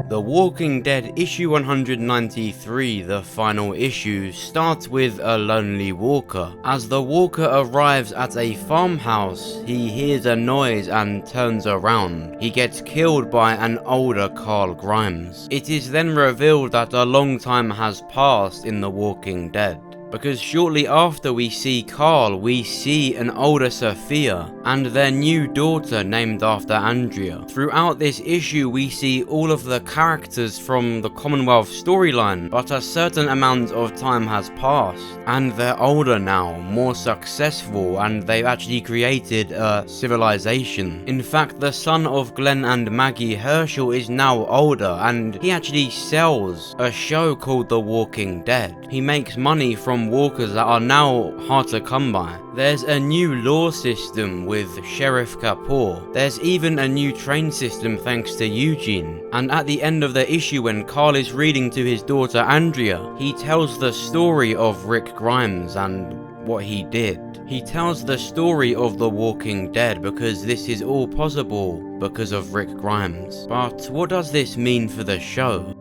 The Walking Dead issue 193, the final issue, starts with a lonely walker. As the walker arrives at a farmhouse, he hears a noise and turns around. He gets killed by an older Carl Grimes. It is then revealed that a long time has passed in The Walking Dead, because shortly after we see Carl, we see an older Sophia and their new daughter named after Andrea. Throughout this issue we see all of the characters from the Commonwealth storyline, but a certain amount of time has passed and they're older now, more successful, and they've actually created a civilization. In fact, the son of Glenn and Maggie, Herschel, is now older and he actually sells a show called The Walking Dead. He makes money from walkers that are now hard to come by. There's a new law system with Sheriff Kapoor. There's even a new train system thanks to Eugene. And at the end of the issue, when Carl is reading to his daughter Andrea, he tells the story of Rick Grimes and what he did. He tells the story of The Walking Dead because this is all possible because of Rick Grimes. But what does this mean for the show?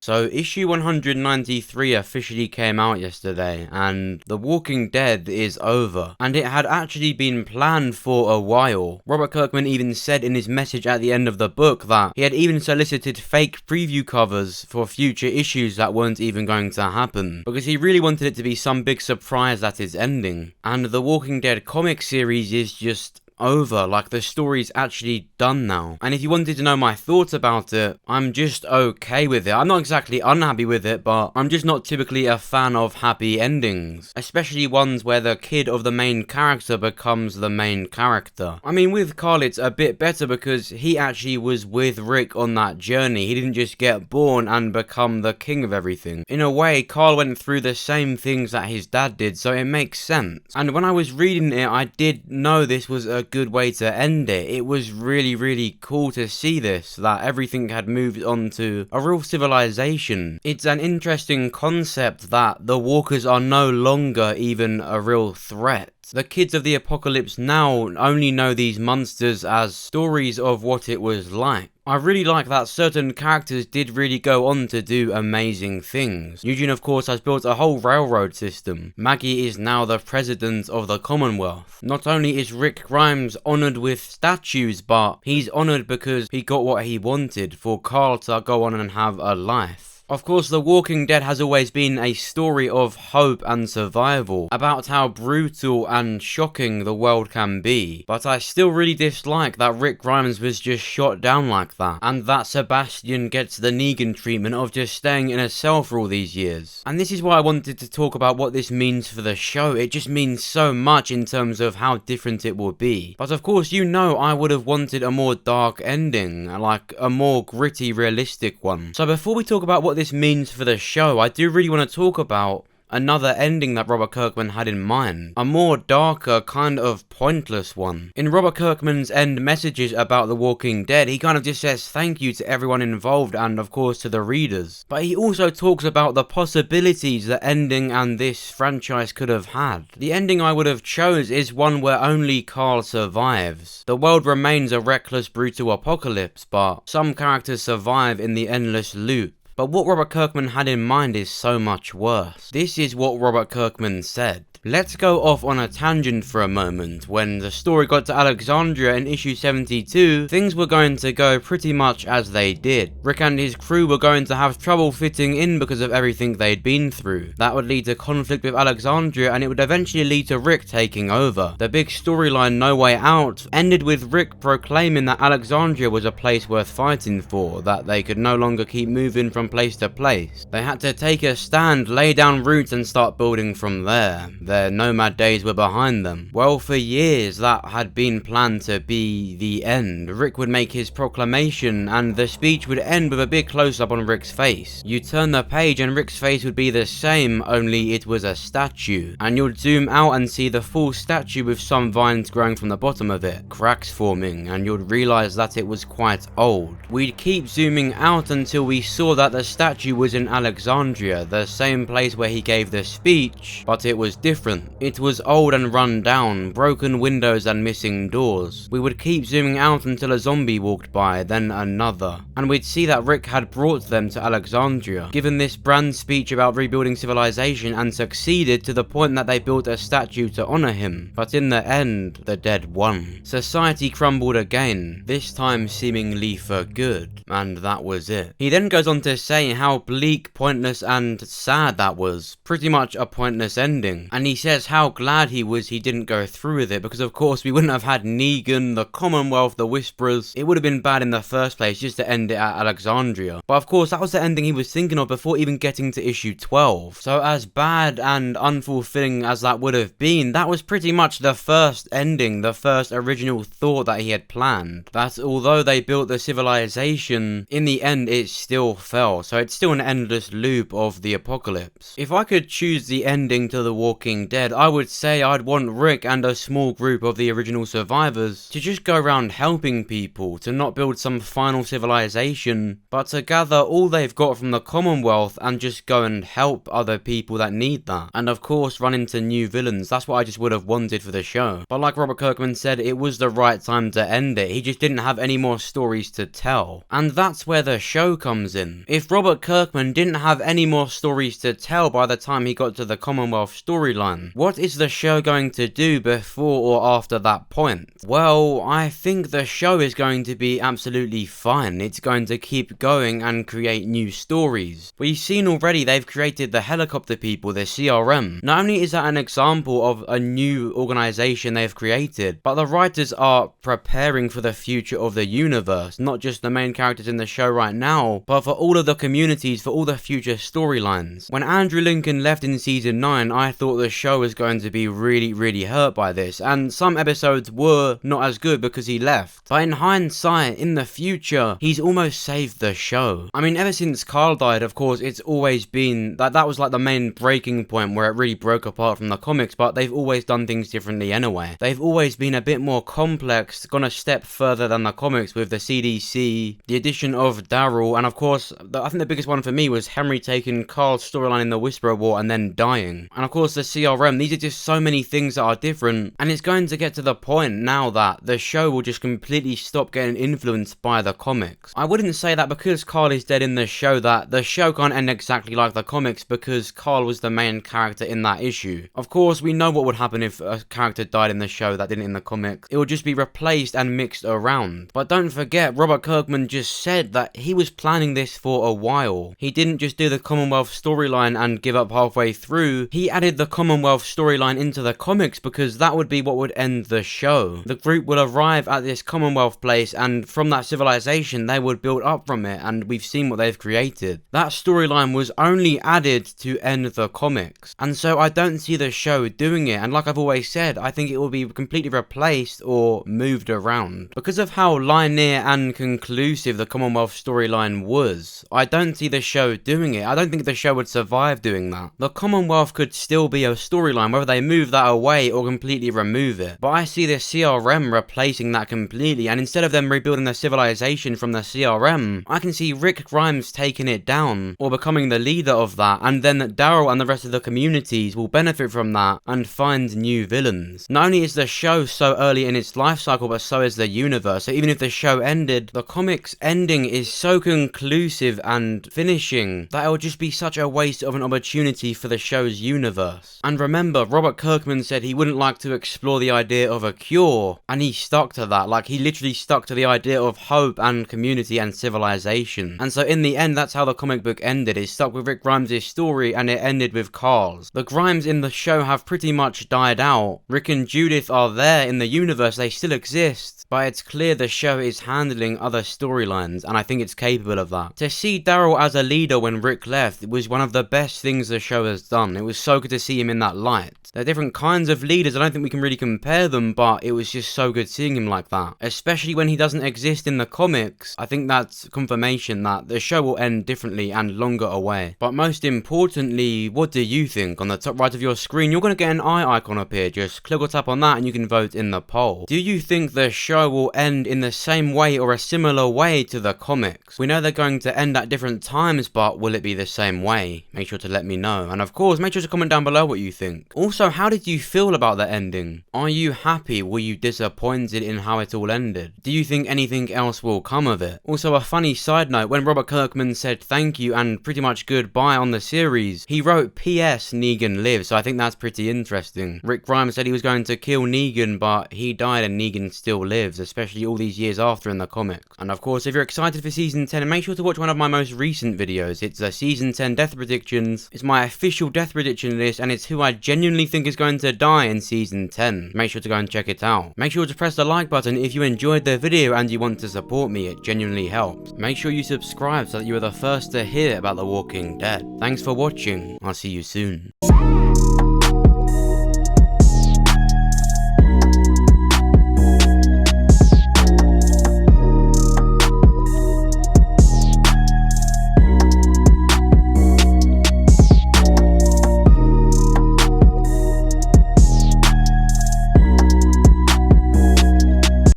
So issue 193 officially came out yesterday, and The Walking Dead is over. And it had actually been planned for a while. Robert Kirkman even said in his message at the end of the book that he had even solicited fake preview covers for future issues that weren't even going to happen, because he really wanted it to be some big surprise at its ending. And The Walking Dead comic series is just over, like the story's actually done now. And if you wanted to know my thoughts about it, I'm just okay with it. I'm not exactly unhappy with it, but I'm just not typically a fan of happy endings, especially ones where the kid of the main character becomes the main character. I mean, with Carl it's a bit better because he actually was with Rick on that journey. He didn't just get born and become the king of everything. In a way, Carl went through the same things that his dad did, so it makes sense. And when I was reading it, I did know this was a good way to end it. It was really cool to see this, that everything had moved on to a real civilization. It's an interesting concept that the walkers are no longer even a real threat. The kids of the apocalypse now only know these monsters as stories of what it was like. I really like that certain characters did really go on to do amazing things. Eugene, of course, has built a whole railroad system. Maggie is now the president of the Commonwealth. Not only is Rick Grimes honoured with statues, but he's honoured because he got what he wanted, for Carl to go on and have a life. Of course, The Walking Dead has always been a story of hope and survival, about how brutal and shocking the world can be, but I still really dislike that Rick Grimes was just shot down like that, and that Sebastian gets the Negan treatment of just staying in a cell for all these years. And this is why I wanted to talk about what this means for the show. It just means so much in terms of how different it will be. But of course, you know, I would have wanted a more dark ending, like a more gritty, realistic one. So before we talk about what this means for the show, I do really want to talk about another ending that Robert Kirkman had in mind. A more darker, kind of pointless one. In Robert Kirkman's end messages about The Walking Dead, he kind of just says thank you to everyone involved and of course to the readers. But he also talks about the possibilities the ending and this franchise could have had. The ending I would have chose is one where only Carl survives. The world remains a reckless, brutal apocalypse, but some characters survive in the endless loop. But what Robert Kirkman had in mind is so much worse. This is what Robert Kirkman said. Let's go off on a tangent for a moment. When the story got to Alexandria in issue 72, things were going to go pretty much as they did. Rick and his crew were going to have trouble fitting in because of everything they'd been through. That would lead to conflict with Alexandria, and it would eventually lead to Rick taking over. The big storyline No Way Out ended with Rick proclaiming that Alexandria was a place worth fighting for, that they could no longer keep moving from place to place. They had to take a stand, lay down roots and start building from there. Their nomad days were behind them. Well, for years that had been planned to be the end. Rick would make his proclamation and the speech would end with a big close-up on Rick's face. You turn the page and Rick's face would be the same, only it was a statue. And you'd zoom out and see the full statue with some vines growing from the bottom of it, cracks forming, and you'd realise that it was quite old. We'd keep zooming out until we saw that the statue was in Alexandria, the same place where he gave the speech, but it was different different. It was old and run down, broken windows and missing doors. We would keep zooming out until a zombie walked by, then another. And we'd see that Rick had brought them to Alexandria, given this brand speech about rebuilding civilization, and succeeded to the point that they built a statue to honor him. But in the end, the dead won. Society crumbled again, this time seemingly for good, and that was it. He then goes on to say how bleak, pointless, and sad that was. Pretty much a pointless ending. And he says how glad he was he didn't go through with it, because of course we wouldn't have had Negan, the Commonwealth, the Whisperers. It would have been bad in the first place just to end it at Alexandria. But of course that was the ending he was thinking of before even getting to issue 12. So as bad and unfulfilling as that would have been, that was pretty much the first ending, the first original thought that he had planned. That although they built the civilization, in the end it still fell. So it's still an endless loop of the apocalypse. If I could choose the ending to The Walking Dead, I would say I'd want Rick and a small group of the original survivors to just go around helping people, to not build some final civilization, but to gather all they've got from the Commonwealth and just go and help other people that need that. And of course run into new villains. That's what I just would have wanted for the show. But like Robert Kirkman said, it was the right time to end it. He just didn't have any more stories to tell. And that's where the show comes in. If Robert Kirkman didn't have any more stories to tell by the time he got to the Commonwealth storyline, what is the show going to do before or after that point? Well, I think the show is going to be absolutely fine. It's going to keep going and create new stories. We've seen already they've created the helicopter people, the CRM. Not only is that an example of a new organization they've created, but the writers are preparing for the future of the universe, not just the main characters in the show right now, but for all of the communities, for all the future storylines. When Andrew Lincoln left in season 9, I thought the show was going to be really hurt by this, and some episodes were not as good because he left. But in hindsight, in the future, he's almost saved the show. I mean, ever since Carl died, of course, it's always been that was like the main breaking point where it really broke apart from the comics, but they've always done things differently anyway. They've always been a bit more complex, gone a step further than the comics with the CDC, the addition of Daryl, and of course, I think the biggest one for me was Henry taking Carl's storyline in the Whisperer War and then dying. And of course the CRM, these are just so many things that are different, and it's going to get to the point now that the show will just completely stop getting influenced by the comics. I wouldn't say that because Carl is dead in the show that the show can't end exactly like the comics, because Carl was the main character in that issue. Of course, we know what would happen if a character died in the show that didn't in the comics. It would just be replaced and mixed around. But don't forget, Robert Kirkman just said that he was planning this for a while. He didn't just do the Commonwealth storyline and give up halfway through. He added the Commonwealth storyline into the comics because that would be what would end the show. The group would arrive at this Commonwealth place, and from that civilization they would build up from it, and we've seen what they've created. That storyline was only added to end the comics, and so I don't see the show doing it. And like I've always said, I think it will be completely replaced or moved around. Because of how linear and conclusive the Commonwealth storyline was, I don't see the show doing it. I don't think the show would survive doing that. The Commonwealth could still be a storyline, whether they move that away or completely remove it. But I see the CRM replacing that completely, and instead of them rebuilding the civilization from the CRM, I can see Rick Grimes taking it down, or becoming the leader of that, and then Daryl and the rest of the communities will benefit from that and find new villains. Not only is the show so early in its life cycle, but so is the universe. So even if the show ended, the comics ending is so conclusive and finishing that it would just be such a waste of an opportunity for the show's universe. And remember, Robert Kirkman said he wouldn't like to explore the idea of a cure, and he stuck to that. Like, he literally stuck to the idea of hope and community and civilization. And so in the end, that's how the comic book ended. It stuck with Rick Grimes' story, and it ended with Carl's. The Grimes in the show have pretty much died out. Rick and Judith are there in the universe, they still exist, but it's clear the show is handling other storylines, and I think it's capable of that. To see Daryl as a leader when Rick left was one of the best things the show has done. It was so good to see him in that light. There are different kinds of leaders, I don't think we can really compare them, but it was just so good seeing him like that. Especially when he doesn't exist in the comics. I think that's confirmation that the show will end differently and longer away. But most importantly, what do you think? On the top right of your screen, you're going to get an eye icon up here. Just click or tap on that and you can vote in the poll. Do you think the show will end in the same way or a similar way to the comics? We know they're going to end at different times, but will it be the same way? Make sure to let me know. And of course, make sure to comment down below what you think. think? Also, how did you feel about the ending? Are you happy? Were you disappointed in how it all ended? Do you think anything else will come of it? Also, a funny side note, when Robert Kirkman said thank you and pretty much goodbye on the series, he wrote P.S. Negan lives, so I think that's pretty interesting. Rick Grimes said he was going to kill Negan, but he died and Negan still lives, especially all these years after in the comics. And of course, if you're excited for Season 10, make sure to watch one of my most recent videos. It's the Season 10 death predictions. It's my official death prediction list, and it's who I genuinely think is going to die in Season 10. Make sure to go and check it out. Make sure to press the like button if you enjoyed the video and you want to support me, it genuinely helps. Make sure you subscribe so that you are the first to hear about The Walking Dead. Thanks for watching, I'll see you soon.